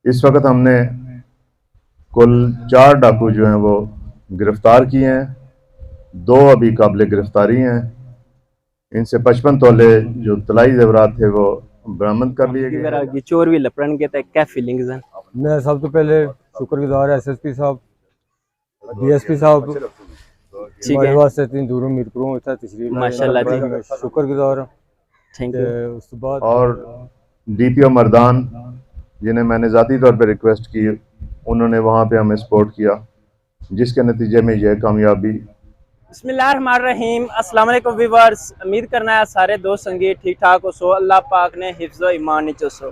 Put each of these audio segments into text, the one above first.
इस वक्त हमने कुल 4 डाकू जो हैं वो गिरफ्तार किए हैं। 2 अभी काबिल गिरफ्तारी हैं। इनसे 55 तोले जो तलाई जेवरात थे वो बरामद कर लिए गए। चोर भी लपड़न के क्या फीलिंग्स हैं? मैं सब तो पहले शुक्रगुजार है SSP साहब, DSP साहब हमारे वास्ते इतनी दूरों मीरपुरों इतना तशरीफ माशाल्लाह जी, मैं शुक्रगुजार हूँ। Thank you. उस बाद और DPO मर्दान जिन्हें मैंने ज़ाती तौर पर रिक्वेस्ट की, उन्होंने वहाँ पे हमें सपोर्ट किया, जिसके नतीजे में यह कामयाबी। बिस्मिल्लाहिर्रहमानिर्रहीम। अस्सलाम वालेकुम व्यूअर्स, उम्मीद करना है सारे दोस्त संगी ठीक ठाक हो सो, अल्लाह पाक ने हिफ्ज़ो ईमान नीचो सो।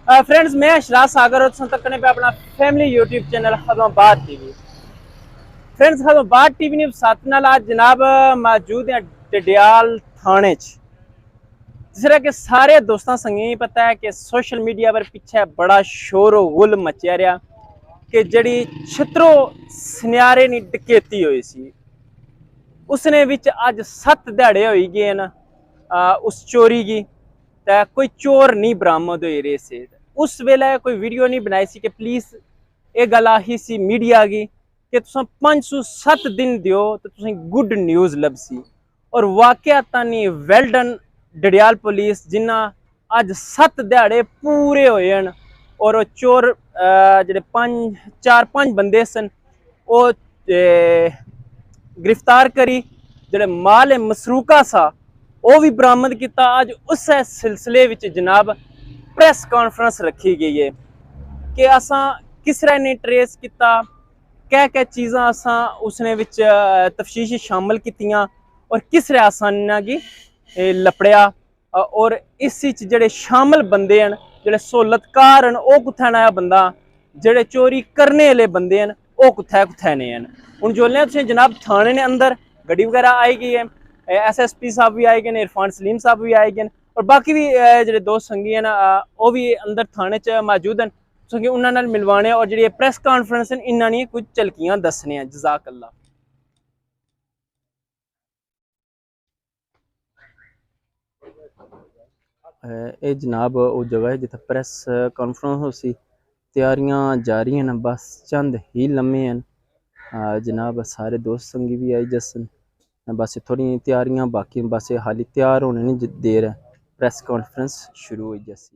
फ्रेंड्स, मैं अशरात सागर और तकने पे अपना family YouTube channel Khadmabad TV। Friends, Khadmabad TV ने साथ नाल आज जनाब मौजूद हैं डडियाल थाने च। जिस तरह के सारे दोस्तों संगी पता है कि सोशल मीडिया पर पीछे बड़ा शोर गुल मचिया रहा कि जड़ी छत्रो सुनियारे नी डकैती हुई सी, उसने विच अज 7 दिहाड़े हो गए न उस चोरी की, कोई चोर नहीं बरामद हो रहे से। उस वेले कोई वीडियो नहीं बनाई सी कि प्लीज़ ये गल आही सी मीडिया की कि तुम 5 to 7 दिन दियो तो तुसें गुड न्यूज़ लभसी। और वाकया तानी वेल डन डडियाल पुलिस जिन्ना अज 7 दिहाड़े पूरे होए हैं और चोर जेडे 4-5 बंदे सन वो गिरफ्तार करी। जेडे माल मसरूका सा वो भी बरामद किया। अज उस सिलसिले विच जनाब प्रेस कॉन्फ्रेंस रखी गई है कि असा किस तरह ने ट्रेस किया, क्या चीज़ां असा उसने विच तफशीश शामिल कीतियां और किस तरह असा इन्हां गी लपड़िया। और इस जेडे शामिल बंदे हैं, जेडे सहूलतकार हैं, वो कुत्थै नया बंदा, जेडे चोरी करने वाले बंदे हैं वो कुत्थै ने हैं। हुण जोल्ले तुसें जनाब थाने ने अंदर गड्डी वगैरह आई गई है, SSP साहब भी आए गए, इरफान सलीम साहब भी आए गए और बाकी भी जेडे दोस्त संगी हैं वो भी अंदर थाने च मौजूद हैं। तुसेंगी उन्हां नाल मिलवाने और जेडी प्रेस कॉन्फ्रेंस हैं इन्हां दी कुछ झलकियां दस्सने हैं। जज़ाकल्लाह। ये जनाब वो जगह है जिथे प्रेस कॉन्फ्रेंस हो सी, तैयारियां जारी हैं, बस चंद ही लम्हे हैं। जनाब सारे दोस्त संगी भी आई जसन, बस थोड़ी तैयारियां बाकी, बस हाली तैयार होने नहीं देर है, प्रेस कॉन्फ्रेंस शुरू हो जैसी।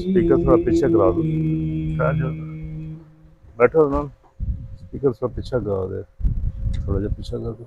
स्पीकर थोड़ा पीछे करा दो, बैठो ना, स्पीकर थोड़ा पीछे करा दे, थोड़ा जा पीछे कर दो।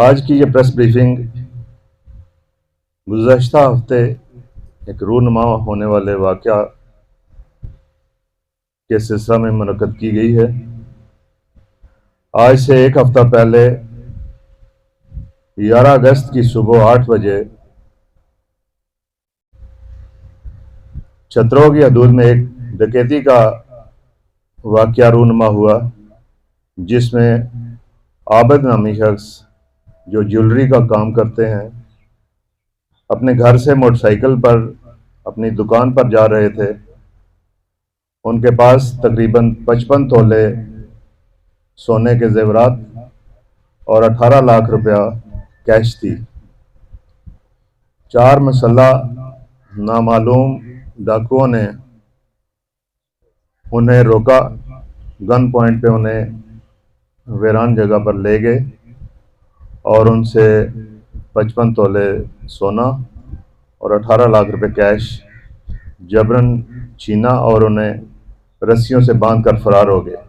आज की ये प्रेस ब्रीफिंग गुज़श्ता हफ्ते एक रूनुमा होने वाले वाक़या के सिलसिला में मुनक़्क़द की गई है। आज से एक हफ्ता पहले 11 अगस्त की सुबह 8 बजे छतरों की हदूद में एक डकैती का वाक़या रूनुमा हुआ, जिसमें आबिद नामी शख्स जो ज्वेलरी का काम करते हैं अपने घर से मोटरसाइकिल पर अपनी दुकान पर जा रहे थे। उनके पास तकरीबन 55 तोले सोने के जेवरात और 18 लाख रुपया कैश थी। 4 मुसल्लह नामालूम डाकुओं ने उन्हें रोका, गन पॉइंट पे उन्हें वीरान जगह पर ले गए और उनसे 55 तोले सोना और 18 लाख रुपए कैश जबरन छीना और उन्हें रस्सियों से बांधकर फरार हो गए।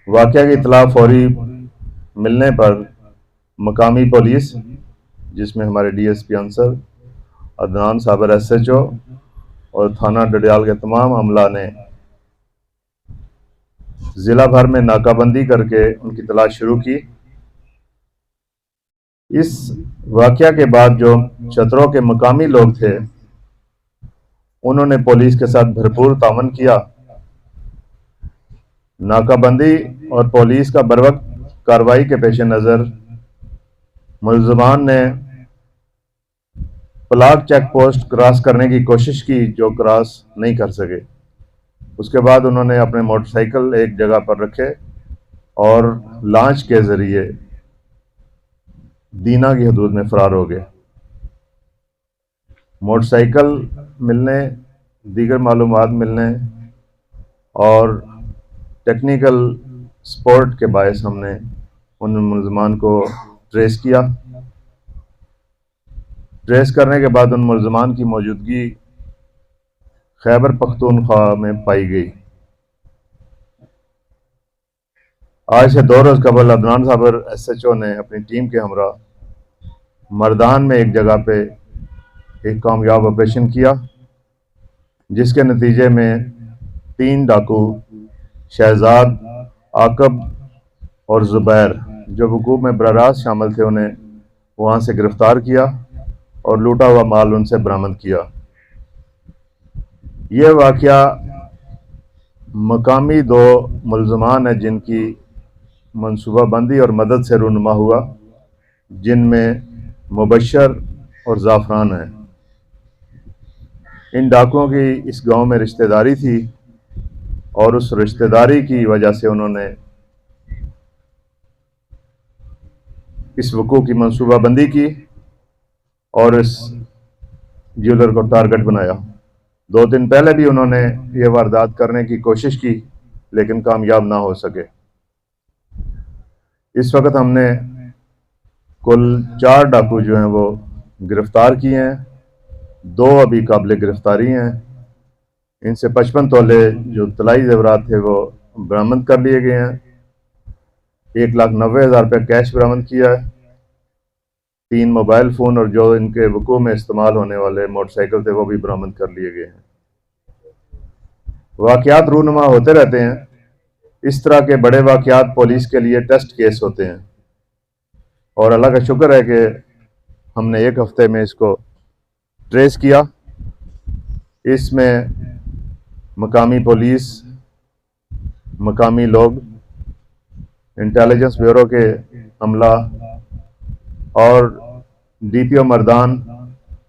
वाक़या की इत्तला फौरी मिलने पर मकामी पुलिस, जिसमें हमारे डीएसपी अंसर, अदनान साबर SHO और थाना डडियाल के तमाम अमला ने ज़िला भर में नाकाबंदी करके उनकी तलाश शुरू की। इस वाक़या के बाद जो छतरों के मकामी लोग थे उन्होंने पुलिस के साथ भरपूर तावन किया। नाकाबंदी और पुलिस का बरवक्त कार्रवाई के पेश नज़र मुलज़मान ने प्लाट चेक पोस्ट क्रॉस करने की कोशिश की, जो क्रॉस नहीं कर सके। उसके बाद उन्होंने अपने मोटरसाइकिल एक जगह पर रखे और लॉन्च के ज़रिए दीना की हदूद में फरार हो गए। मोटरसाइकिल मिलने, दीगर मालूमात मिलने और टेक्निकल सपोर्ट के बायस हमने उन मुलज़मान को ट्रेस किया। ट्रेस करने के बाद उन मुलज़मान की मौजूदगी खैबर पख्तूनख्वा में पाई गई। आज से 2 रोज़ कबल अदनान साबर SHO ने अपनी टीम के हमरा मर्दान में एक जगह पे एक कामयाब ऑपरेशन किया, जिसके नतीजे में 3 डाकू शहजाद, आकब और ज़ुबैर, जो वकूफ़ में बरारास्त शामिल थे, उन्हें वहाँ से गिरफ़्तार किया और लूटा हुआ माल उनसे बरामद किया। यह वाक़या मकामी 2 मुलज़मान हैं जिनकी मनसूबाबंदी और मदद से रूनुमा हुआ, जिनमें मुबश्शर और ज़ाफ़रान हैं। इन डाकुओं की इस गांव में रिश्तेदारी थी और उस रिश्तेदारी की वजह से उन्होंने इस वकूफ़ की मनसूबाबंदी की और इस ज्वेलर को टारगेट बनाया। 2 दिन पहले भी उन्होंने ये वारदात करने की कोशिश की, लेकिन कामयाब ना हो सके। इस वक्त हमने कुल 4 डाकू जो हैं वो गिरफ़्तार किए हैं। 2 अभी काबिल गिरफ़्तारी हैं। इनसे 55 तोले जो तलाई ज़ेवरात थे वो बरामद कर लिए गए हैं। 1,90,000 रुपये कैश बरामद किया है। 3 मोबाइल फ़ोन और जो इनके वकूफ़ में इस्तेमाल होने वाले मोटरसाइकिल थे वो भी बरामद कर लिए गए हैं। वाक़यात रूनुमा होते रहते हैं। इस तरह के बड़े वाक़यात पुलिस के लिए टेस्ट केस होते हैं और अल्लाह का शुक्र है कि हमने एक हफ्ते में इसको ट्रेस किया। इसमें मकामी पुलिस, मकामी लोग, इंटेलिजेंस ब्यूरो के अमला और DPO मर्दान,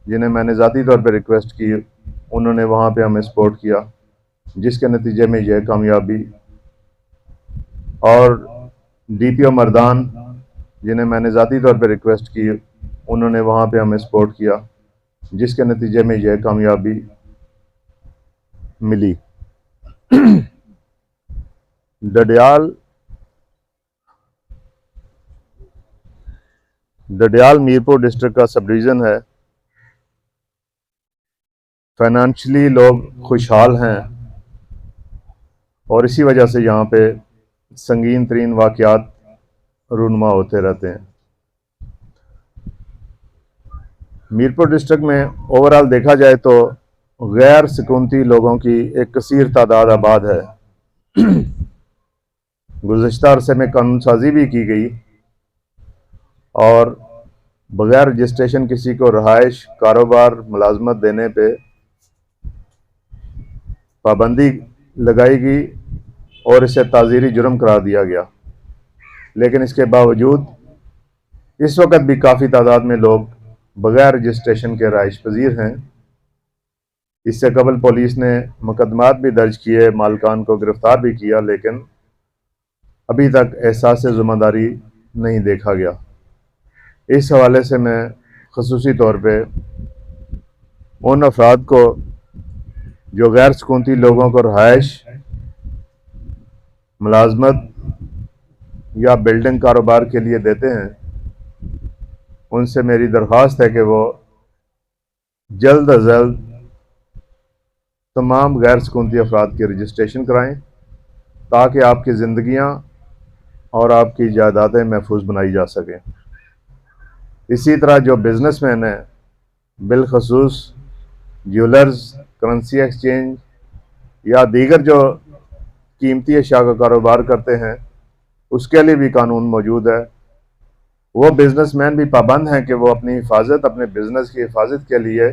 जिन्हें मैंने ज़ाती तौर पर रिक्वेस्ट की, उन्होंने वहाँ पे हमें सपोर्ट किया, जिसके नतीजे में यह कामयाबी। और DPO मर्दान, जिन्हें मैंने ज़ाती तौर पर रिक्वेस्ट की, उन्होंने वहाँ पे हमें सपोर्ट किया, जिसके नतीजे में यह कामयाबी मिली। डडियाल मीरपुर डिस्ट्रिक्ट का सब डिवीज़न है। फाइनेंशियली लोग खुशहाल हैं और इसी वजह से यहाँ पे संगीन तरीन वाक़यात रूनुमा होते रहते हैं। मीरपुर डिस्ट्रिक्ट में ओवरऑल देखा जाए तो गैर सुकूनती लोगों की एक कसीर तादाद आबाद है। गुज़श्ता अरसे में कानून साजी भी की गई और बगैर रजिस्ट्रेशन किसी को रहाइश, कारोबार, मुलाजमत देने पे पाबंदी लगाई गई और इसे ताज़ीरी जुर्म करार दिया गया। लेकिन इसके बावजूद इस वक्त भी काफ़ी तादाद में लोग बगैर रजिस्ट्रेशन के रहाइश पजीर हैं। इससे कबल पुलिस ने मुकदमात भी दर्ज किए, मालकान को गिरफ्तार भी किया, लेकिन अभी तक एहसास ज़िम्मेदारी नहीं देखा गया। इस हवाले से मैं ख़ुसूसी तौर पे उन अफराद को जो गैर सुकूनती लोगों को रहाइश, मुलाजमत या बिल्डिंग कारोबार के लिए देते हैं, उनसे मेरी दरख्वास्त है कि वो जल्द अज जल्द तमाम गैर सुकूनती अफराद की रजिस्ट्रेशन कराएं ताकि आपकी ज़िंदगियां और आपकी जायदादें महफूज बनाई जा सकें। इसी तरह जो बिजनेसमैन हैं, बिलखसूस ज्वेलर्स, करेंसी एक्सचेंज या दीगर जो कीमती अशिया का कारोबार करते हैं, उसके लिए भी कानून मौजूद है। वो बिजनेसमैन भी पाबंद हैं कि वो अपनी हिफाजत, अपने बिजनेस की हिफाजत के लिए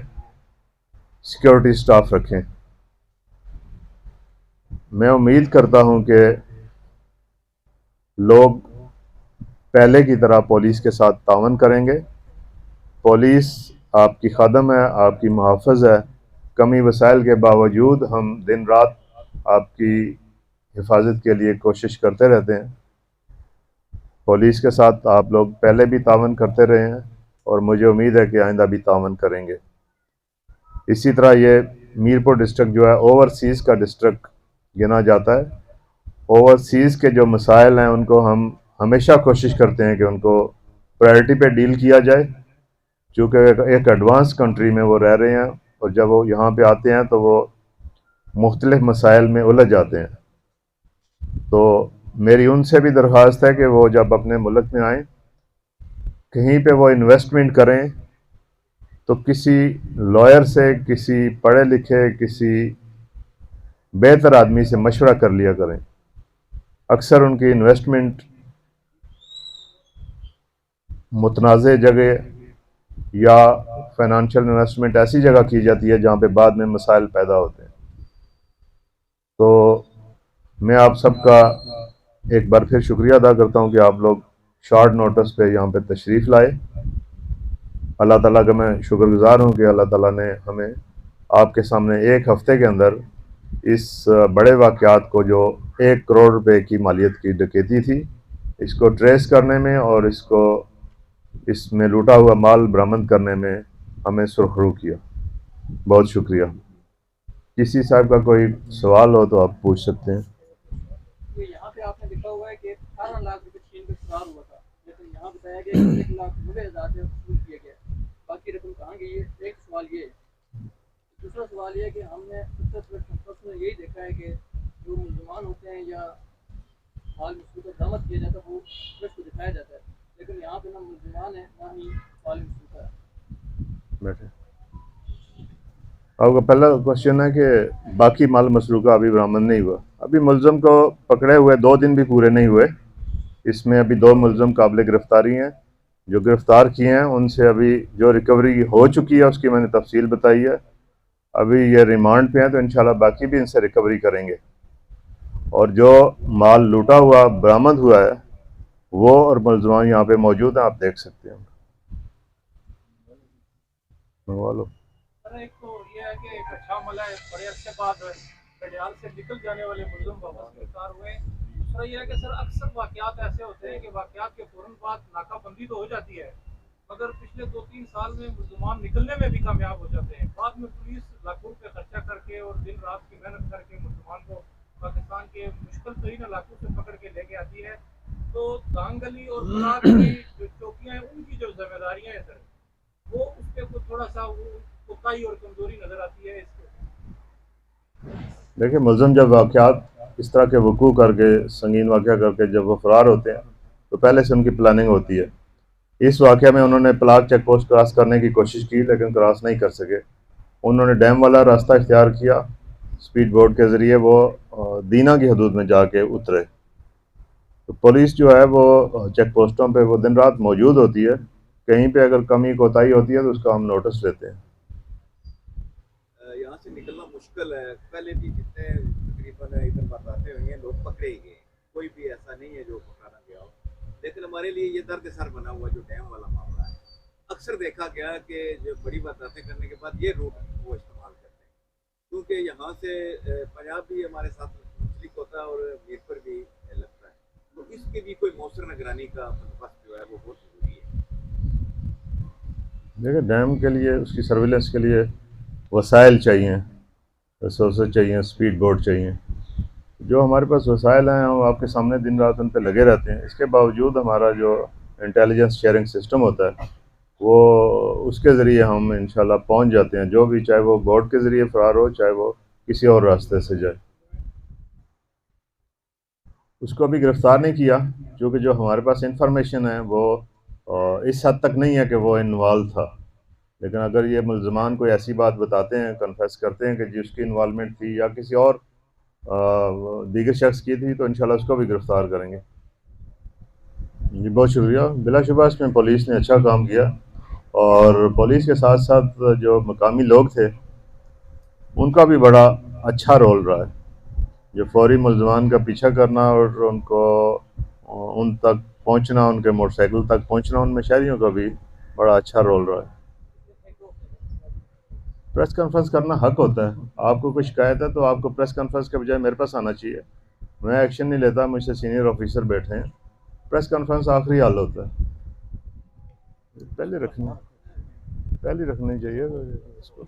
सिक्योरिटी स्टाफ रखें। मैं उम्मीद करता हूं कि लोग पहले की तरह पुलिस के साथ तावन करेंगे। पुलिस आपकी खादम है, आपकी मुहाफ़िज़ है। कमी वसाइल के बावजूद हम दिन रात आपकी हिफाजत के लिए कोशिश करते रहते हैं। पुलिस के साथ आप लोग पहले भी तावन करते रहे हैं और मुझे उम्मीद है कि आइंदा भी तावन करेंगे। इसी तरह ये मीरपुर डिस्ट्रिक्ट जो है ओवरसीज़ का डिस्ट्रिक्ट गिना जाता है। ओवरसीज़ के जो मसाइल हैं उनको हम हमेशा कोशिश करते हैं कि उनको प्रायोरिटी पे डील किया जाए, चूँकि एक एडवांस कंट्री में वो रह रहे हैं और जब वो यहाँ पे आते हैं तो वो मुख्तलिफ मसाइल में उलझ जाते हैं। तो मेरी उनसे भी दरख्वास्त है कि वो जब अपने मुल्क में आएँ, कहीं पे वो इन्वेस्टमेंट करें तो किसी लॉयर से, किसी पढ़े लिखे, किसी बेहतर आदमी से मशवरा कर लिया करें। अक्सर उनकी इन्वेस्टमेंट मुतनाज़े जगह या फाइनेंशियल इन्वेस्टमेंट ऐसी जगह की जाती है जहाँ पे बाद में मसाइल पैदा होते हैं। तो मैं आप सबका एक बार फिर शुक्रिया अदा करता हूँ कि आप लोग शॉर्ट नोटिस पे यहाँ पे तशरीफ़ लाए। अल्लाह ताला का मैं शुक्रगुज़ार हूँ कि अल्लाह ताला ने हमें आपके सामने एक हफ़्ते के अंदर इस बड़े वाक़यात को, जो 1 करोड़ रुपए की मालियत की डकैती थी, इसको ट्रेस करने में और इसको इसमें लूटा हुआ माल बरामद करने में हमें सुरखरू किया। बहुत शुक्रिया। किसी साहब का कोई सवाल हो तो आप पूछ सकते हैं। यहाँ पे आपने लिखा हुआ है कि 18 लाख रुपए छीन कर फरार हुआ था, लेकिन यहाँ बताया गया कि 1,90,000 से वसूल किया गया, बाकी रकम कहाँ गई है? एक सवाल ये है। दूसरा सवाल ये है कि हमने में यही देखा है कि जो मुसलमान होते हैं या माल मसूल का बरामद किया जाता है वो प्रेस को दिखाया जाता है, लेकिन यहाँ पे ना मुसलमान है ना ही माल मसूल का है। बैठे। आपका पहला क्वेश्चन है कि बाकी माल मसरूका अभी बरामद नहीं हुआ। अभी मुलज़म को पकड़े हुए 2 दिन भी पूरे नहीं हुए। इसमें अभी 2 मुलज़म काबिल गिरफ्तारी हैं। जो गिरफ्तार किए हैं उनसे अभी जो रिकवरी हो चुकी है उसकी मैंने तफसील बताई है। अभी ये रिमांड पे हैं तो इंशाल्लाह बाकी भी इनसे रिकवरी करेंगे। और जो माल लूटा हुआ बरामद हुआ है वो और मुलज़मान यहाँ पे मौजूद हैं, आप देख सकते हैं। एक तो ये है कि कच्चा मला है, बड़े अरसे बाद डडियाल से निकल जाने वाले मुलज़म वापस गिरफ्तार हुए। दूसरा ये है कि सर अक्सर वाक़यात ऐसे होते हैं कि वाक़यात के फ़ौरन बाद नाकाबंदी तो हो जाती है, मगर पिछले 2-3 साल में मुसलमान निकलने में भी कामयाब हो जाते हैं। बाद में पुलिस लाखों रुपये खर्चा करके और दिन रात की मेहनत करके मुसलमान को पाकिस्तान के मुश्किल तरीन इलाकों से पकड़ के लेके आती है। तो दांगली और बलाक की जो चौकियां हैं उनकी जो जिम्मेदारियां हैं सर, वो उस पर कुछ थोड़ा सा वो कोताही और कमजोरी नजर आती है इसको। देखिए, मुलज़म जब वाक़यात इस तरह के वक़ू करके, संगीन वाक़या करके जब वो फ़रार होते हैं तो पहले से उनकी प्लानिंग होती है। इस वाक़या में उन्होंने पलाक चेक पोस्ट क्रॉस करने की कोशिश की लेकिन क्रॉस नहीं कर सके। उन्होंने डैम वाला रास्ता इख्तियार किया, स्पीड बोट के ज़रिए वो दीना की हदूद में जाके उतरे। तो पुलिस जो है वो चेक पोस्टों पे वो दिन रात मौजूद होती है, कहीं पे अगर कमी कोताही होती है तो उसका हम नोटिस लेते हैं। यहाँ से निकलना मुश्किल है। पहले भी जितने तकरीबन इधर बरसातें हुई हैं लोग पकड़े ही गए, कोई भी ऐसा नहीं है जो पकड़ा ना गया हो। लेकिन हमारे लिए ये दर्द सर बना हुआ जो डैम वाला मामला है, अक्सर देखा गया कि जो बड़ी बरसातें करने के बाद ये रूट वो इस्तेमाल करते हैं, क्योंकि यहाँ से पंजाब भी हमारे साथ मुंसलिक होता है और मीरपुर भी लगता है। तो इसके भी कोई मौसर निगरानी का बंदोबस्त जो है वो बहुत जरूरी है। देखिए, डैम के लिए, उसकी सर्विलेंस के लिए वसाइल चाहिए, रिसोर्सेज चाहिए, स्पीड बोट चाहिए। जो हमारे पास वसाइल हैं हम आपके सामने दिन रात उन पर लगे रहते हैं। इसके बावजूद हमारा जो इंटेलिजेंस शेयरिंग सिस्टम होता है वो उसके ज़रिए हम इंशाल्लाह पहुंच जाते हैं, जो भी, चाहे वो बोट के ज़रिए फ़रार हो चाहे वो किसी और रास्ते से जाए। उसको अभी गिरफ़्तार नहीं किया क्योंकि जो हमारे पास इंफॉर्मेशन है वो इस हद तक नहीं है कि वो इन्वॉल्व था। लेकिन अगर ये मुल्ज़मान कोई ऐसी बात बताते हैं, कन्फेस करते हैं कि जिसकी इन्वॉल्वमेंट थी या किसी और दीगर शख्स की थी, तो इंशाल्लाह उसको भी गिरफ़्तार करेंगे। जी, बहुत शुक्रिया। बिलाशुबा इसमें पुलिस ने अच्छा काम किया और पुलिस के साथ साथ जो मकामी लोग थे उनका भी बड़ा अच्छा रोल रहा है। जो फौरी मुल्ज़मान का पीछा करना और उनको उन तक पहुंचना, उनके मोटरसाइकिल तक पहुंचना, उनमें शहरियों का भी बड़ा अच्छा रोल रहा है। प्रेस कॉन्फ्रेंस करना हक होता है। आपको कोई शिकायत है तो आपको प्रेस कॉन्फ्रेंस के बजाय मेरे पास आना चाहिए। मैं एक्शन नहीं लेता, मुझसे सीनियर ऑफिसर बैठे हैं। प्रेस कॉन्फ्रेंस आखिरी हाल होता है, पहले रखनी चाहिए इसको।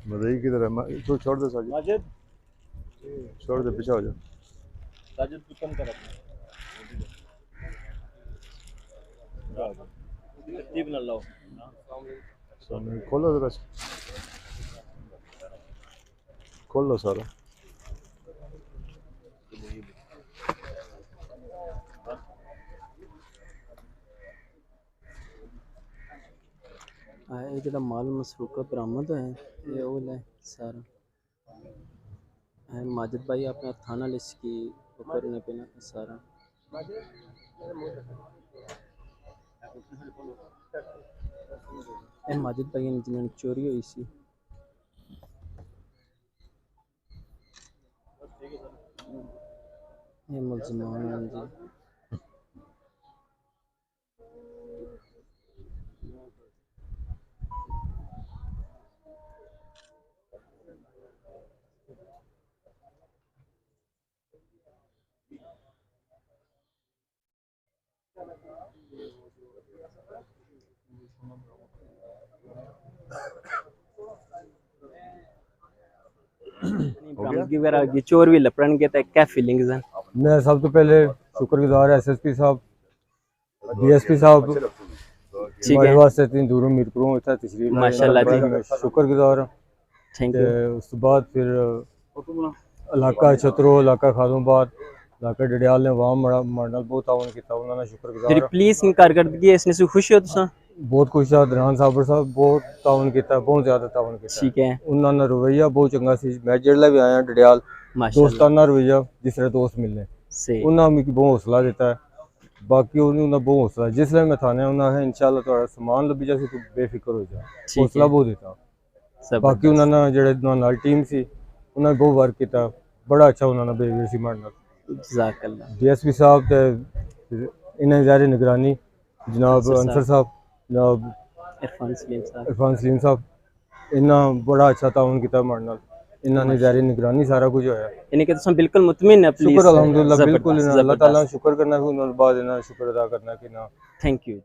मदई की तरह तो छोड़ दे साजिद, छोड़ दे, पीछे हो जा साजिद, कम कर अपना तरतीब न लाओ। सामने खोलो जरा, खोल लो सारा। ये जो माल मसरूका बरामद है ये वो है सारा। माजिद भाई अपना थाना लिस्ट की करने पे ना सारा। माजिद भाई ने जिन्होंने चोरी हुई सी ये मुल्ज़मान हैं जी। बरामदगी वगैरह की चोर भी लपड़न के तक क्या फीलिंग्स हैं? मैं सब तो पहले शुक्रगुजार एसएसपी साहब, डीएसपी साहब, ठीक है, वास्ते इतनी दूरों मीरपुरों इतना तशरीफ लाए, माशाल्लाह जी, मैं शुक्रगुजार हूं। Thank you. उस बाद फिर इलाका छतरो, इलाका खादूबाद, इलाका डडियाल ने वहाँ मॉडल बहुत ताउन किया, उन्होंने शुक्रगुजार फिर पुलिस की कारकर्दगी इसने से खुश हो तुसा? बहुत खुश है। दरान साहब बहुत ताउन किया, बहुत ज़्यादा ताउन किया। ठीक है, उन्होंने रवैया बहुत चंगा सी। मैं जेल्लै भी आया डडियाल, माशाल्लाह दोस्ताना रवैया, जिस तरह दोस्त मिलने, सही। उन्होंने मिगी बहुत हौसला दिता है। बाकी उन्होंने बहुत हौसला, जिसलै मैं थाने उन्होंने इंशाल्लाह थोड़ा सामान लभी जाए तो बेफिक्र हो जाए, हौसला बहुत दिता। ਬਾਕੀ ਉਹਨਾਂ ਨਾਲ ਜਿਹੜੇ ਨਾਲ ਟੀਮ ਸੀ ਉਹਨਾਂ ਨੇ ਬਹੁਤ ਵਰਕ ਕੀਤਾ, ਬੜਾ ਅੱਛਾ ਉਹਨਾਂ ਨਾਲ ਬਿਹੇਵੀਅਰ ਸੀ ਸਾਡੇ ਨਾਲ। ਜਜ਼ਾਕੱਲਾ। DSP ਸਾਹਿਬ ਤੇ ਇਹਨਾਂ ਜ਼ਾਰੇ ਨਿਗਰਾਨੀ जनाब अंसर साहब, जनाब इरफान सलीम साहब, इन्ना बड़ा अच्छा ताउन किया हमारे नाल, इन्होंने ज़ाहिर निगरानी सारा कुछ होया। यानी कि तुम बिल्कुल मुतमिन है? शुक्र अल्हम्दुलिल्लाह, बिल्कुल अल्लाह ताला शुक्र करना, फिर उन्होंने बाद इन्होंने शुक्र अदा करना कि ना। Thank you.